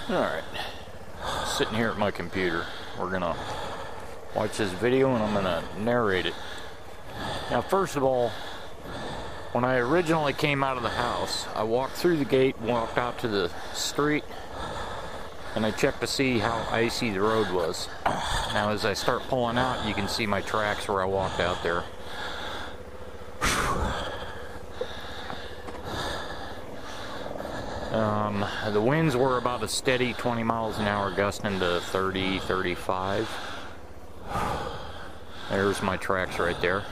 Alright, sitting here at my computer. We're gonna watch this video and I'm gonna narrate it. Now, first of all, when I originally came out of the house, I walked through the gate, walked out to the street, and I checked to see how icy the road was. Now, as I start pulling out, you can see my tracks where I walked out there. The winds were about a steady 20 miles an hour, gusting to 30, 35. There's my tracks right there.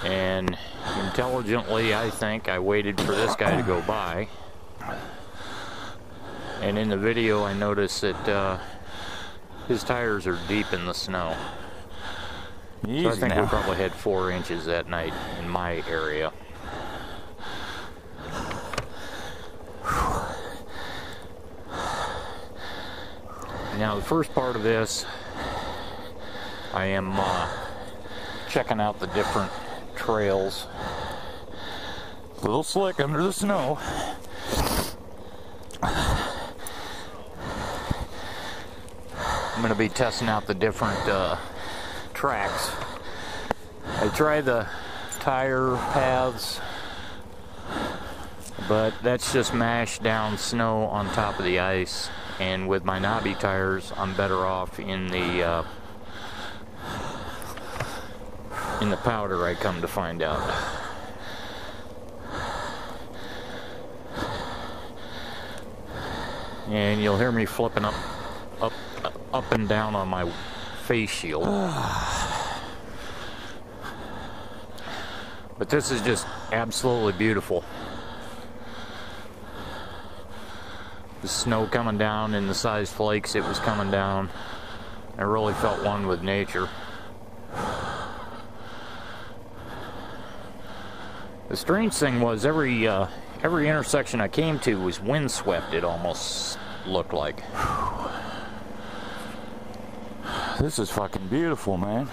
And intelligently, I think, I waited for this guy to go by. And in the video, I noticed that his tires are deep in the snow. So I think we probably had 4 inches that night in my area. Now, the first part of this, I am checking out the different trails. A little slick under the snow. I'm going to be testing out the different tracks. I tried the tire paths, but that's just mashed down snow on top of the ice. And with my knobby tires, I'm better off in the powder, I come to find out. And you'll hear me flipping up and down on my face shield. But this is just absolutely beautiful. The snow coming down in the size flakes it was coming down. I really felt one with nature. The strange thing was every intersection I came to was windswept, it almost looked like. This is fucking beautiful, man.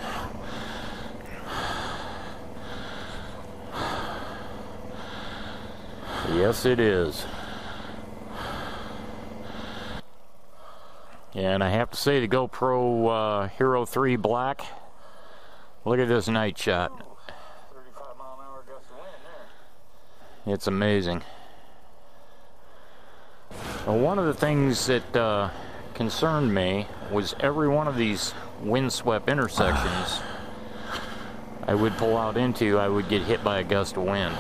Yes, it is. And I have to say, the GoPro Hero 3 Black, look at this night shot. 35 mile an hour gust of wind there. It's amazing. Well, one of the things that concerned me was every one of these windswept intersections I would pull out into, I would get hit by a gust of wind.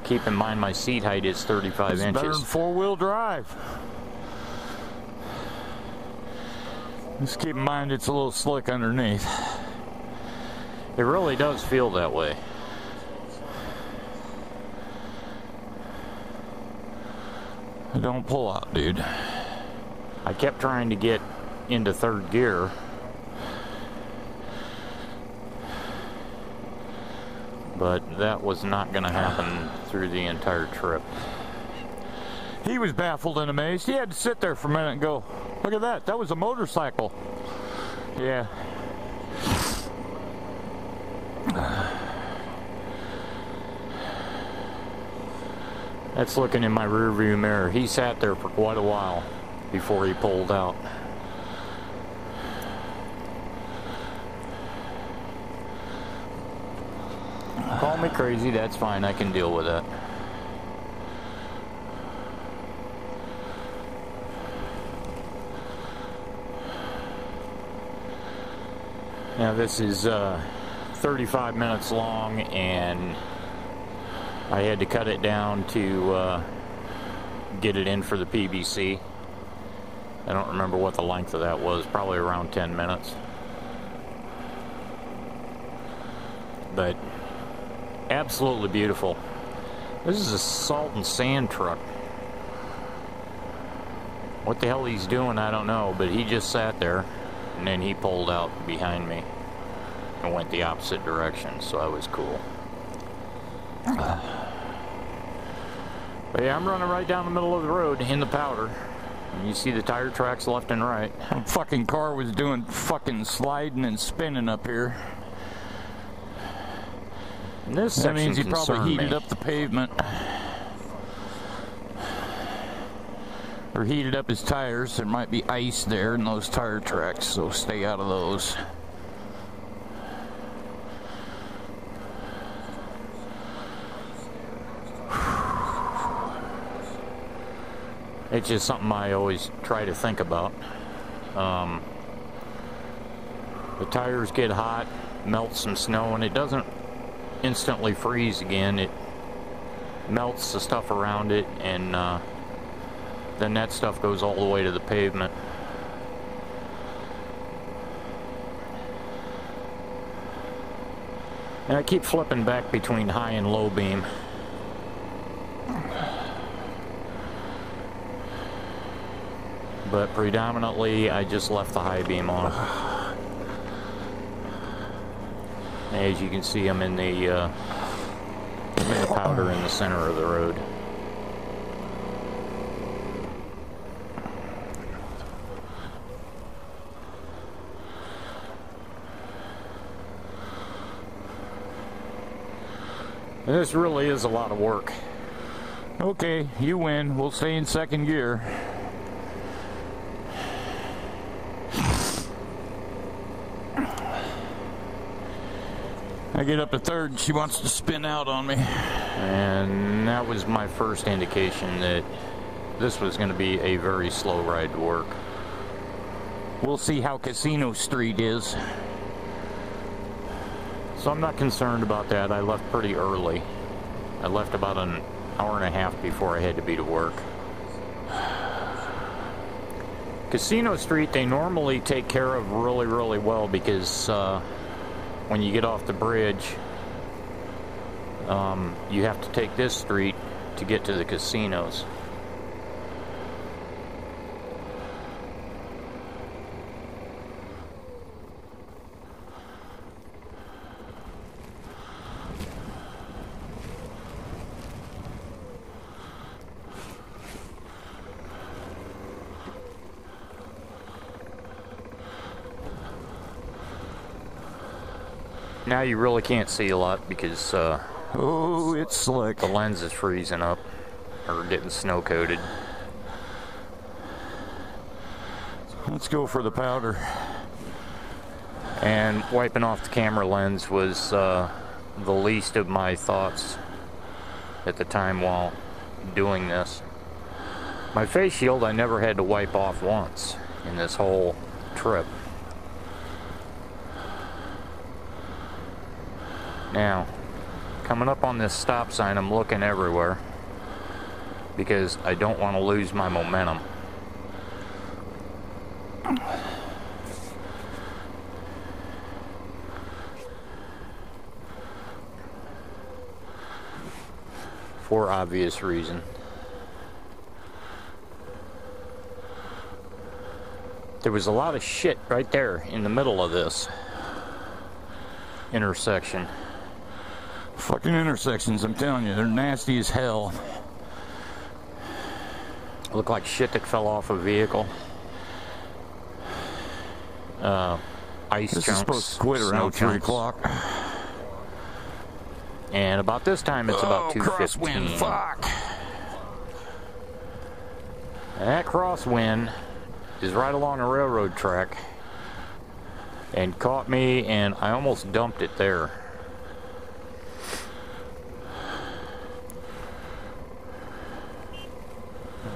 Keep in mind my seat height is 35 inches. Better than 4-wheel drive. Just keep in mind it's a little slick underneath. It really does feel that way. Don't pull out, dude. I kept trying to get into third gear. But that was not going to happen through the entire trip. He was baffled and amazed. He had to sit there for a minute and go, look at that, that was a motorcycle. Yeah. That's looking in my rearview mirror. He sat there for quite a while before he pulled out. Call me crazy, that's fine, I can deal with that. Now this is 35 minutes long, and I had to cut it down to get it in for the PBC. I don't remember what the length of that was, probably around 10 minutes. But absolutely beautiful. This is a salt and sand truck. What the hell he's doing, I don't know, but he just sat there and then he pulled out behind me and went the opposite direction, so that was cool. But yeah, I'm running right down the middle of the road in the powder. And you see the tire tracks left and right. That fucking car was doing fucking sliding and spinning up here. And this that means he probably heated me. up the pavement. or heated up his tires. There might be ice there in those tire tracks, so stay out of those. It's just something I always try to think about. The tires get hot, melt some snow, and it doesn't instantly freeze again. It melts the stuff around it, and then that stuff goes all the way to the pavement. And I keep flipping back between high and low beam. But predominantly, I just left the high beam on. As you can see, I'm in the powder in the center of the road. And this really is a lot of work. Okay, you win. We'll stay in second gear. I get up to third and she wants to spin out on me. And that was my first indication that this was going to be a very slow ride to work. We'll see how Casino Street is. So I'm not concerned about that. I left pretty early. I left about an hour and a half before I had to be to work. Casino Street, they normally take care of really, really well because when you get off the bridge, you have to take this street to get to the casinos. Now you really can't see a lot because oh, it's slick. The lens is freezing up or getting snow coated. Let's go for the powder. And wiping off the camera lens was the least of my thoughts at the time while doing this. My face shield I never had to wipe off once in this whole trip. Now, coming up on this stop sign, I'm looking everywhere because I don't want to lose my momentum. For obvious reason. There was a lot of shit right there in the middle of this intersection. Fucking intersections, I'm telling you, they're nasty as hell. Look like shit that fell off a vehicle. Ice this chunks. Is supposed to quit around 3 o'clock. And about this time, it's about 2:15. Crosswind, fuck. And that crosswind is right along a railroad track and caught me, and I almost dumped it there.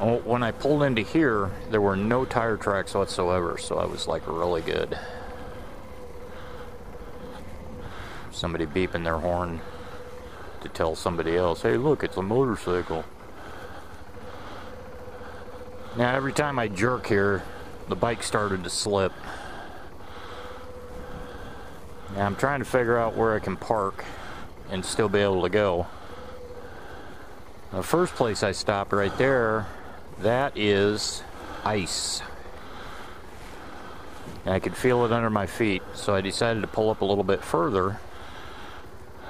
When I pulled into here, there were no tire tracks whatsoever, so I was like really good. Somebody beeping their horn to tell somebody else, hey look, it's a motorcycle. Now every time I jerk here, the bike started to slip. Now I'm trying to figure out where I can park and still be able to go. The first place I stopped right there, that is ice. And I could feel it under my feet, so I decided to pull up a little bit further.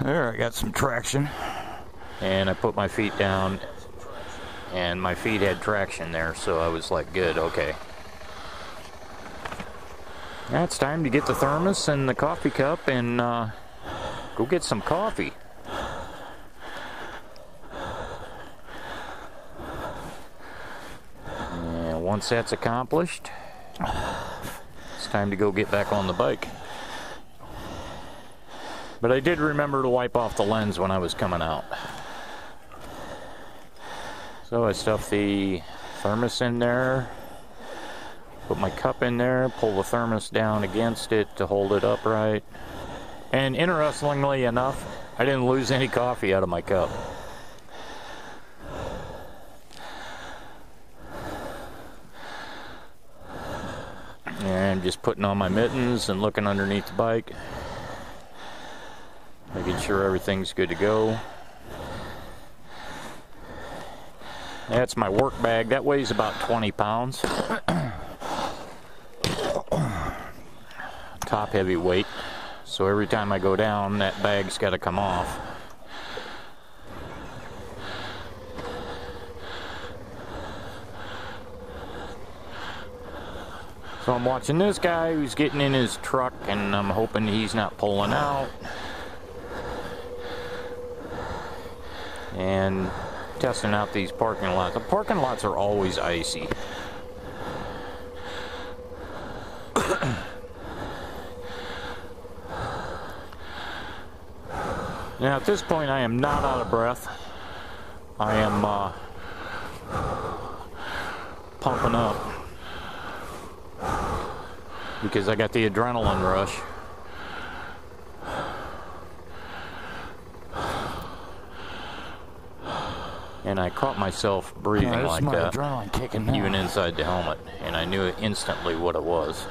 There, I got some traction. And I put my feet down, and my feet had traction there, so I was like, good, okay. Now it's time to get the thermos and the coffee cup and go get some coffee. once that's accomplished, it's time to go get back on the bike. But I did remember to wipe off the lens when I was coming out. So I stuffed the thermos in there, put my cup in there, pull the thermos down against it to hold it upright. And interestingly enough, I didn't lose any coffee out of my cup. And just putting on my mittens and looking underneath the bike, making sure everything's good to go. That's my work bag. That weighs about 20 pounds. Top heavy weight. So every time I go down, that bag's got to come off. So I'm watching this guy who's getting in his truck, and I'm hoping he's not pulling out. And testing out these parking lots. The parking lots are always icy. Now at this point I am not out of breath. I am pumping up because I got the adrenaline rush. And I caught myself breathing like that, adrenaline kicking now. even inside the helmet, and I knew instantly what it was.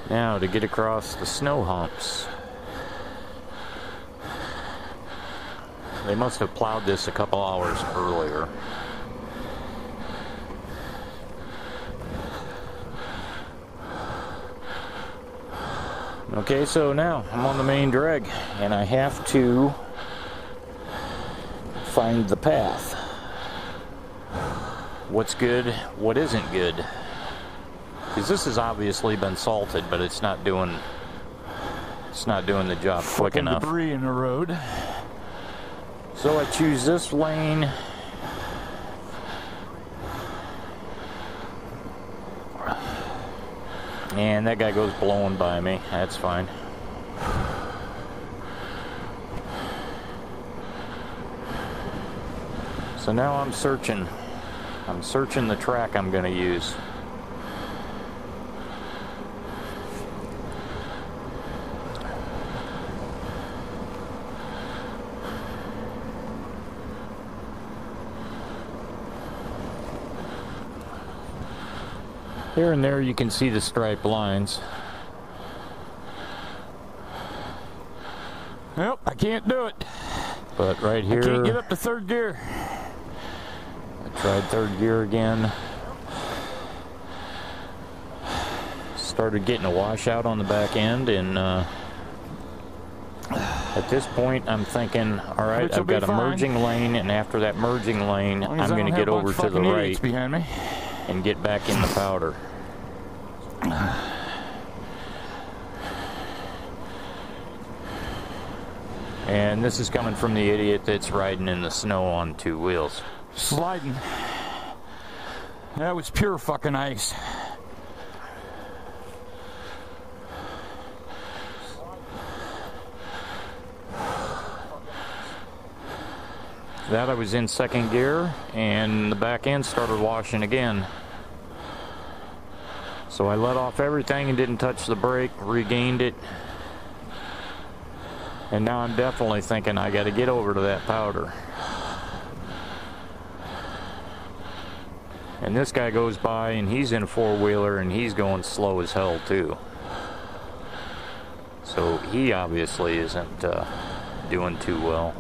Now to get across the snow humps. They must have plowed this a couple hours earlier. Okay, so now I'm on the main drag, and I have to find the path. What's good, what isn't good. Because this has obviously been salted, but it's not doing the job quick enough. Debris in the road. So I choose this lane. And that guy goes blowing by me. That's fine. So now I'm searching. I'm searching the track I'm going to use. Here and there you can see the striped lines. Nope, I can't do it. But right here, I can't get up to third gear. I tried third gear again. Started getting a washout on the back end, and at this point I'm thinking, all right, I've got a merging lane, and after that merging lane, I'm going to get over to the right behind me and get back in the powder. And this is coming from the idiot that's riding in the snow on two wheels. Sliding. That was pure fucking ice. That I was in second gear, and the back end started washing again. So I let off everything and didn't touch the brake, regained it. And now I'm definitely thinking I got to get over to that powder. And this guy goes by, and he's in a four-wheeler, and he's going slow as hell too. So he obviously isn't doing too well.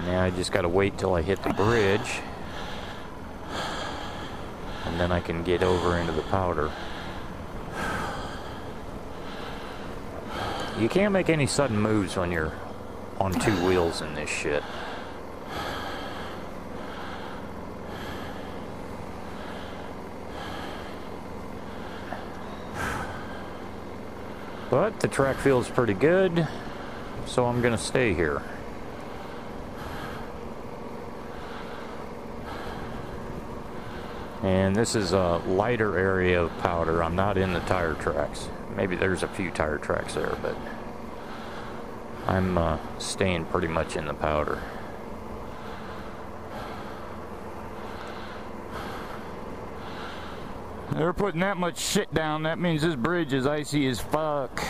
Now I just got to wait till I hit the bridge, and then I can get over into the powder. You can't make any sudden moves when you're on two wheels in this shit. But the track feels pretty good, so I'm gonna stay here. And this is a lighter area of powder. I'm not in the tire tracks. Maybe there's a few tire tracks there, but I'm staying pretty much in the powder. They're putting that much shit down. That means this bridge is icy as fuck.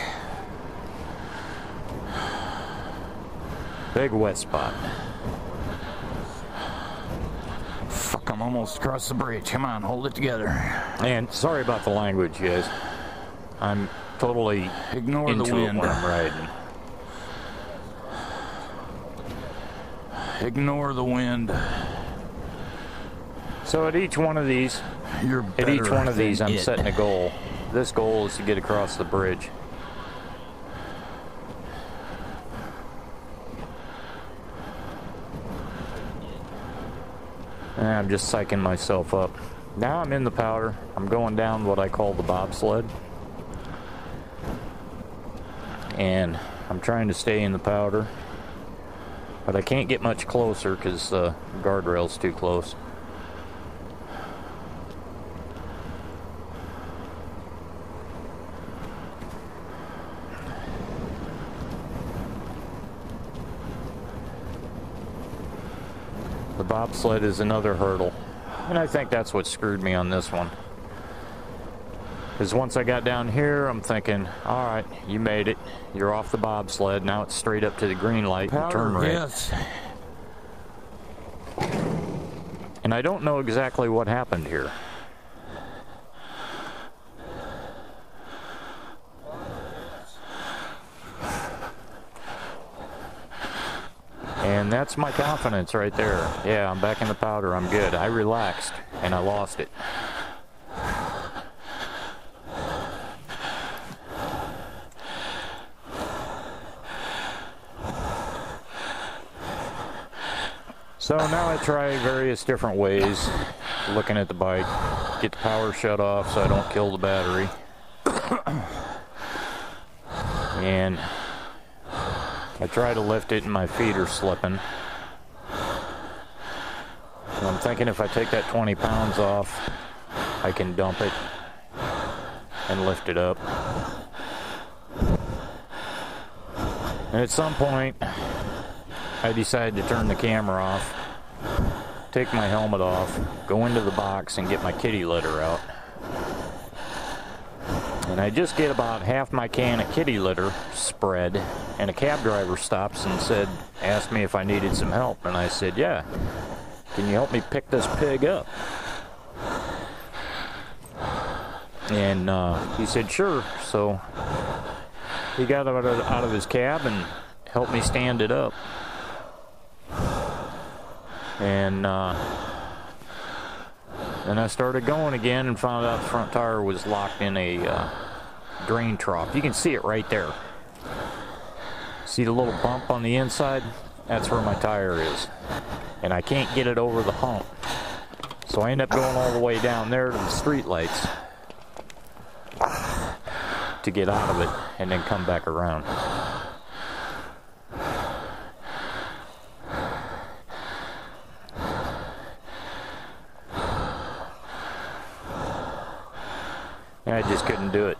Big wet spot. Fuck, I'm almost across the bridge. Come on, hold it together. And sorry about the language, guys. I'm totally Ignore into the wind. it when I'm riding. Ignore the wind. So at each one of these, I'm setting a goal. This goal is to get across the bridge. And I'm just psyching myself up. Now I'm in the powder. I'm going down what I call the bobsled. And I'm trying to stay in the powder. But I can't get much closer because the guardrail's too close. The bobsled is another hurdle, and I think that's what screwed me on this one. Because once I got down here, I'm thinking, all right, you made it. You're off the bobsled. Now it's straight up to the green light and turn right. Yes. And I don't know exactly what happened here. And that's my confidence right there. Yeah, I'm back in the powder. I'm good. I relaxed, and I lost it. So now I try various different ways, looking at the bike, get the power shut off so I don't kill the battery. And I try to lift it and my feet are slipping. So I'm thinking if I take that 20 pounds off, I can dump it and lift it up. And at some point, I decided to turn the camera off, take my helmet off, go into the box and get my kitty litter out. And I just get about half my can of kitty litter spread, and a cab driver stops and asked me if I needed some help. And I said, yeah, can you help me pick this pig up? And he said, sure. So he got out of his cab and helped me stand it up. And then I started going again and found out the front tire was locked in a drain trough. You can see it right there. See the little bump on the inside? That's where my tire is. And I can't get it over the hump. So I end up going all the way down there to the street lights to get out of it and then come back around. I just couldn't do it.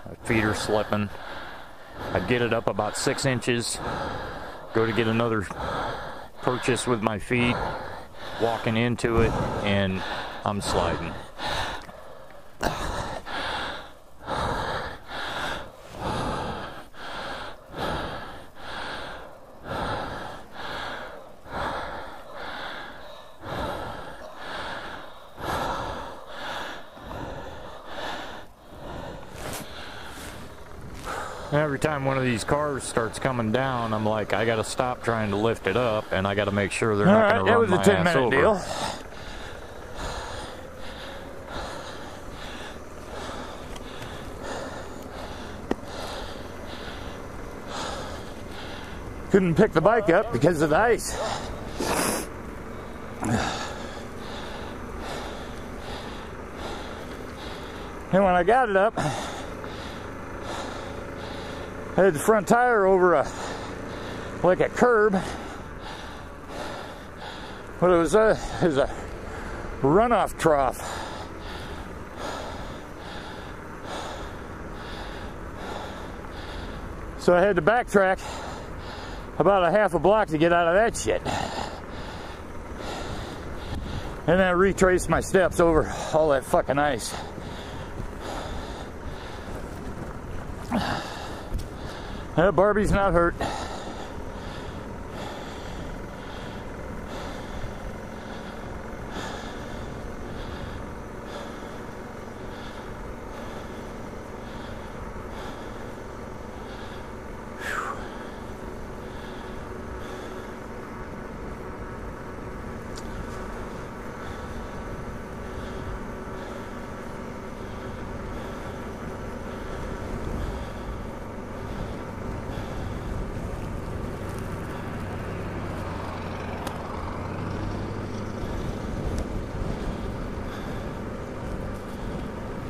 My feet are slipping. I'd get it up about 6 inches, go to get another purchase with my feet, walking into it, and I'm sliding. Every time one of these cars starts coming down, I'm like, I gotta stop trying to lift it up, and I gotta make sure they're not gonna run my ass over. That was a 10-minute deal. Couldn't pick the bike up because of the ice. And when I got it up, I had the front tire over like a curb, but it was a runoff trough. So I had to backtrack about a half a block to get out of that shit. And then I retraced my steps over all that fucking ice. Barbie's not hurt.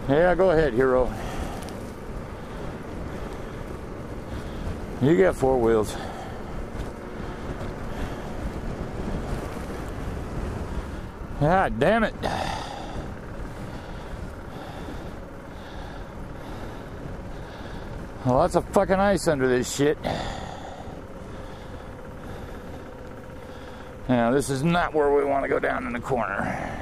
Yeah, go ahead, hero. You got 4 wheels. God damn it. Lots of fucking ice under this shit. Now, this is not where we want to go down in the corner.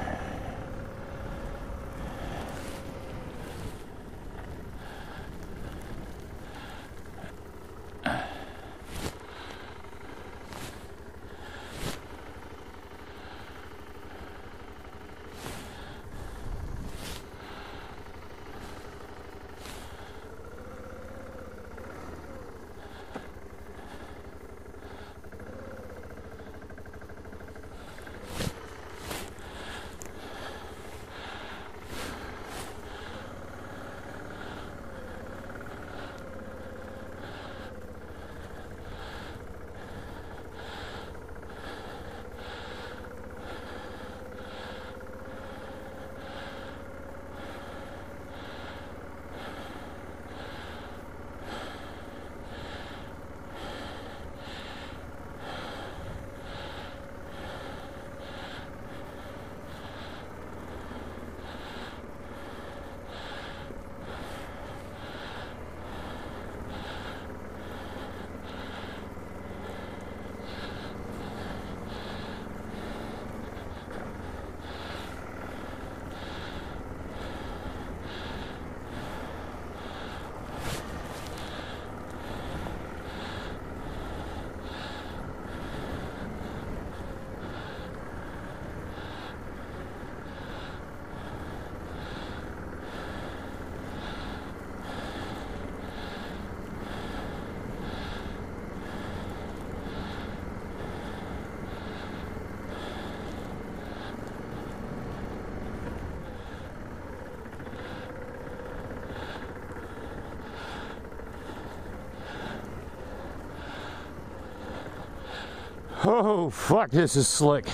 Oh, fuck, this is slick.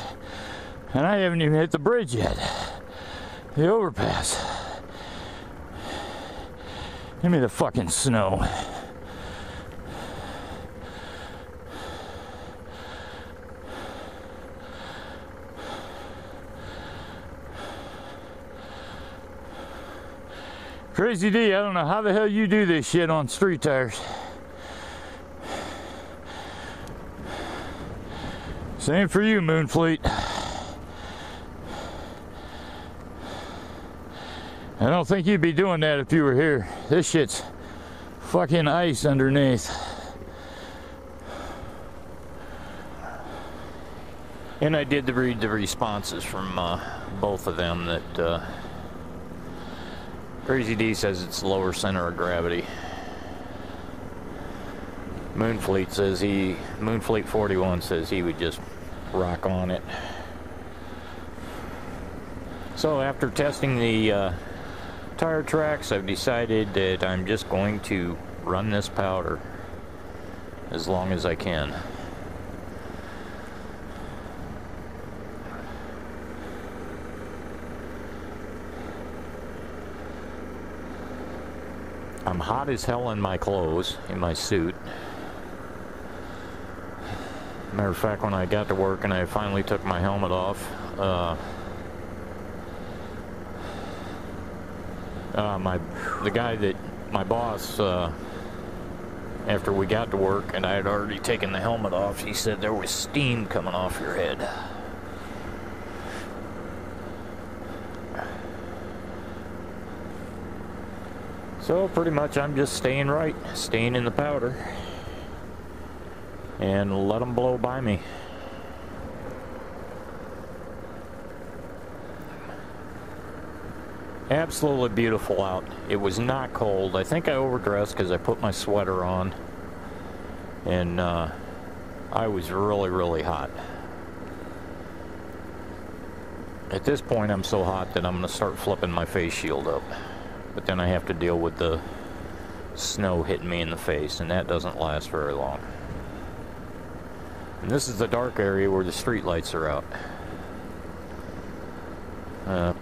And I haven't even hit the bridge yet. The overpass. Give me the fucking snow. Crazy D, I don't know how the hell you do this shit on street tires. Same for you, Moonfleet. I don't think you'd be doing that if you were here. This shit's fucking ice underneath. And I did read the responses from both of them that Crazy D says it's lower center of gravity. Moonfleet says Moonfleet 41 says he would just rock on it. So after testing the tire tracks, I've decided that I'm just going to run this powder as long as I can. I'm hot as hell in my clothes, in my suit. Matter of fact, when I got to work and I finally took my helmet off, the guy that, my boss, after we got to work and I had already taken the helmet off, he said there was steam coming off your head. So pretty much I'm just staying right, staying in the powder, and let them blow by me. Absolutely beautiful out. It was not cold. I think I overdressed because I put my sweater on, and I was really, really hot. At this point I'm so hot that I'm going to start flipping my face shield up. But then I have to deal with the snow hitting me in the face, and that doesn't last very long. And this is the dark area where the street lights are out.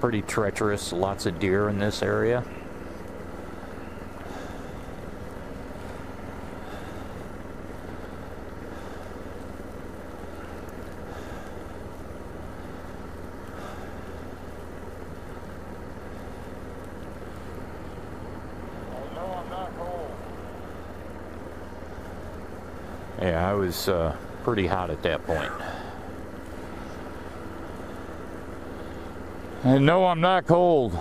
Pretty treacherous, lots of deer in this area. Yeah, I was pretty hot at that point. And no, I'm not cold.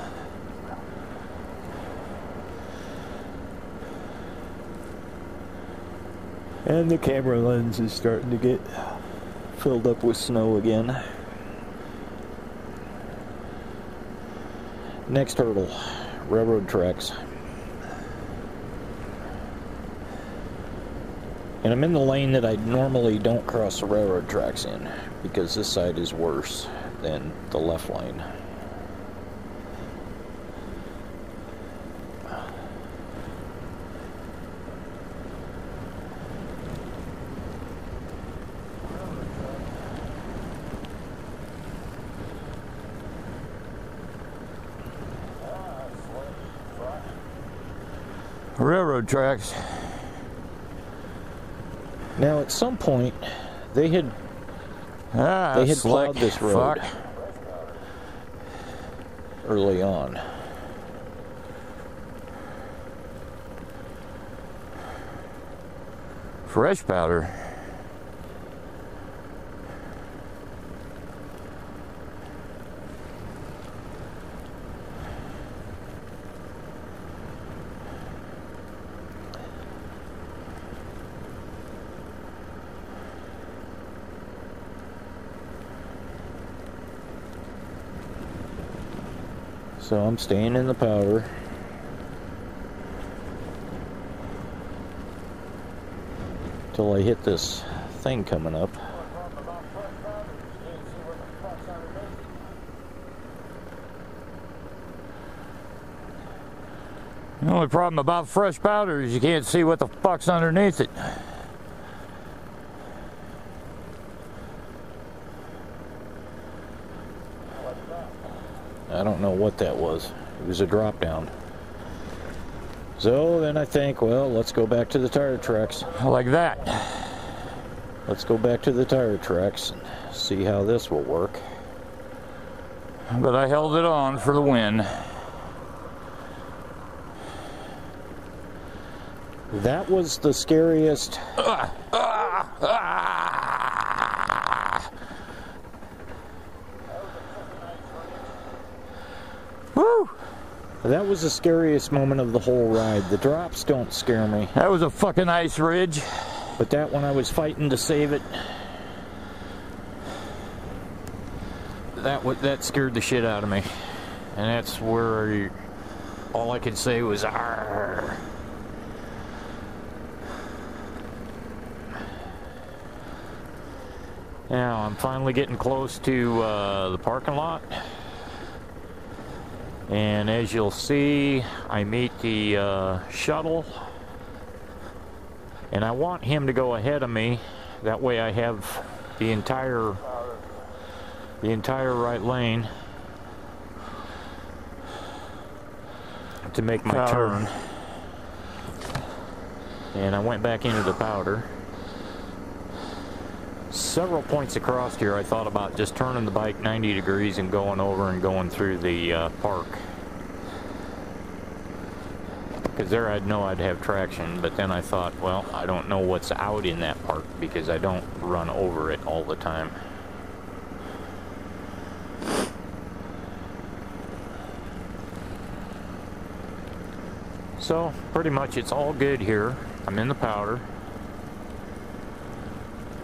And the camera lens is starting to get filled up with snow again. Next hurdle, railroad tracks. And I'm in the lane that I normally don't cross the railroad tracks in, because this side is worse than the left lane. Railroad tracks. Now, at some point, they had plowed this road early on. Fresh powder. So I'm staying in the powder. Till I hit this thing coming up. The only problem about fresh powder is you can't see what the fuck's underneath it. I don't know what that was. It was a drop down. So then I think, well, let's go back to the tire tracks. Like that. Let's go back to the tire tracks and see how this will work. But I held it on for the win. That was the scariest. Woo! That was the scariest moment of the whole ride. The drops don't scare me. That was a fucking ice ridge. But that one I was fighting to save it. That scared the shit out of me. And that's where all I could say was "Arr." Now I'm finally getting close to the parking lot. And as you'll see, I meet the shuttle. And I want him to go ahead of me. That way I have the entire right lane to make my turn. And I went back into the powder. Several points across here I thought about just turning the bike 90 degrees and going over and going through the park. Because there I'd know I'd have traction, but then I thought, well, I don't know what's out in that park because I don't run over it all the time. So, pretty much it's all good here. I'm in the powder.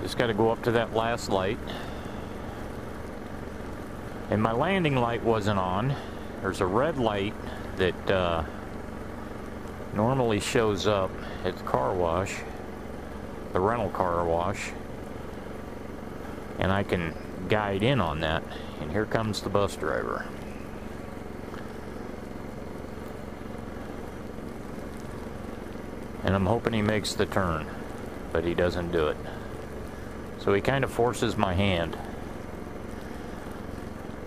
Just got to go up to that last light. And my landing light wasn't on. There's a red light that normally shows up at the car wash, the rental car wash. And I can guide in on that. And here comes the bus driver. And I'm hoping he makes the turn, but he doesn't do it. So he kind of forces my hand.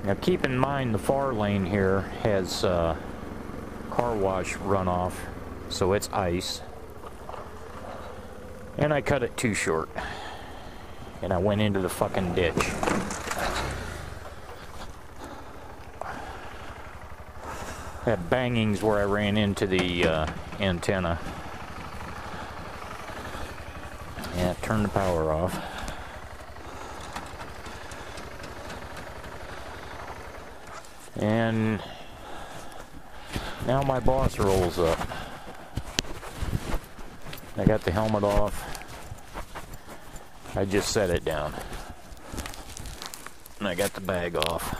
Now keep in mind the far lane here has car wash runoff, so it's ice. And I cut it too short. And I went into the fucking ditch. Had bangings where I ran into the antenna. Yeah, turn the power off. And now my boss rolls up. I got the helmet off. I just set it down. And I got the bag off.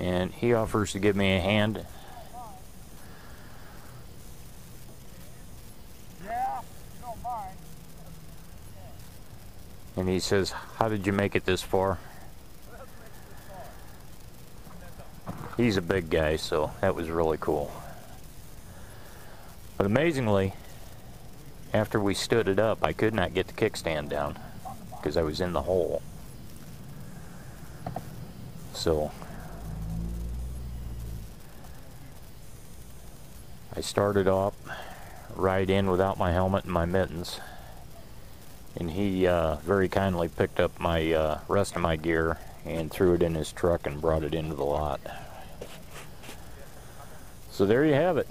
And he offers to give me a hand. And he says, "How did you make it this far?" He's a big guy, so that was really cool. But amazingly, after we stood it up, I could not get the kickstand down because I was in the hole. So I started off right in without my helmet and my mittens. And he very kindly picked up my rest of my gear and threw it in his truck and brought it into the lot. So there you have it.